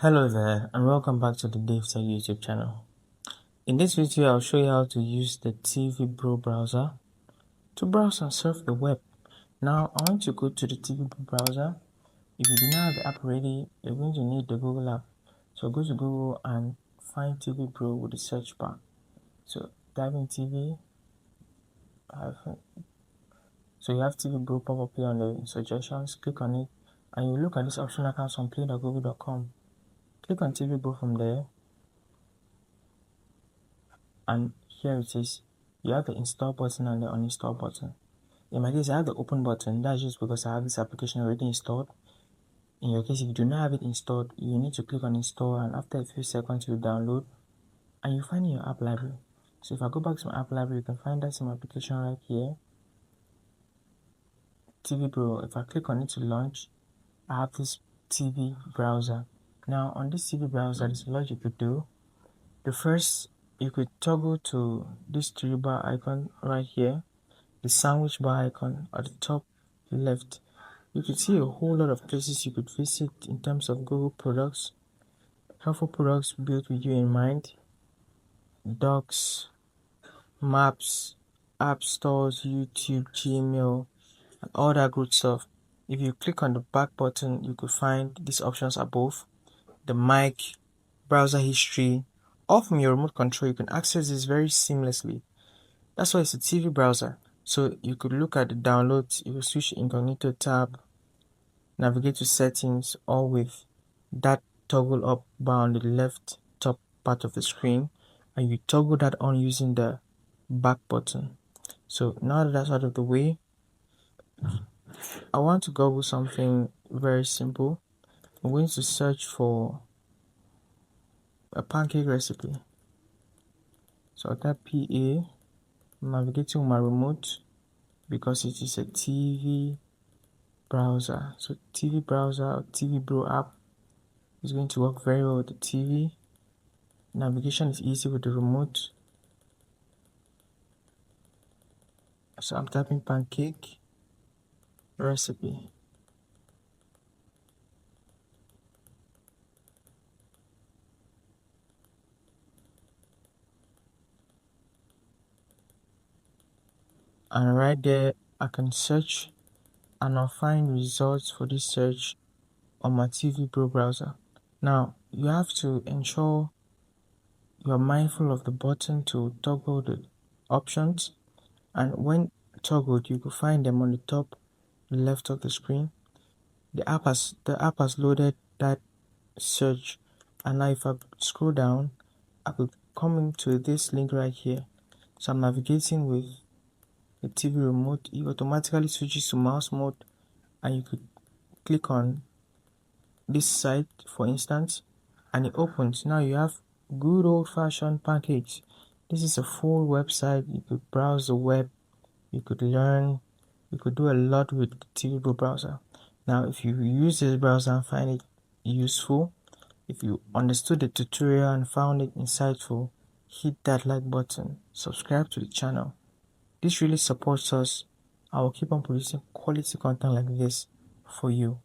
Hello there and welcome back to the DaveTech YouTube channel. In this video, I'll show you how to use the TV Bro browser to browse and surf the web. Now, I want you to go to the TV Bro browser. If you do not have the app ready, you're going to need the Google app. So go to Google and find TV Bro with the search bar. So type in TV. So you have TV Bro pop up here on the suggestions. Click on it and you look at this option account on play.google.com. Click on TV Bro from there. And here it is, you have the install button and the uninstall button. In my case, I have the open button. That's just because I have this application already installed. In your case, if you do not have it installed, you need to click on install, and after a few seconds you download and you find in your app library. So if I go back to my app library, you can find that same application right here, TV Bro. If I click on it to launch, I have this TV browser. Now on this TV browser, there's a lot you could do. The first, you could toggle to this three bar icon right here, the sandwich bar icon at the top left. You could see a whole lot of places you could visit in terms of Google products, helpful products built with you in mind, docs, maps, app stores, YouTube, Gmail, and all that good stuff. If you click on the back button, you could find these options above, the mic, browser history. All from your remote control. You can access this very seamlessly. That's why it's a TV browser. So you could look at the downloads, you will switch incognito tab, navigate to settings, all with that toggle up bar on the left top part of the screen, and you toggle that on using the back button. So now that that's out of the way, I want to Google something very simple. I'm going to search for a pancake recipe. So I'll type PA, navigating my remote because it is a TV browser. So TV browser or TV Bro app is going to work very well with the TV. Navigation is easy with the remote. So I'm typing pancake recipe. And right there, I can search and I'll find results for this search on my TV Bro browser. Now, you have to ensure you're mindful of the button to toggle the options, and when toggled, you can find them on the top left of the screen. The app has loaded that search, and now if I scroll down, I could come into this link right here. So I'm navigating with the TV remote. It automatically switches to mouse mode, and you could click on this site, for instance, and it opens. Now you have good old-fashioned pancakes. This is a full website. You could browse the web, you could learn, you could do a lot with the TV Bro browser. Now if you use this browser and find it useful, if you understood the tutorial and found it insightful, hit that like button, subscribe to the channel. This really supports us. I will keep on producing quality content like this for you.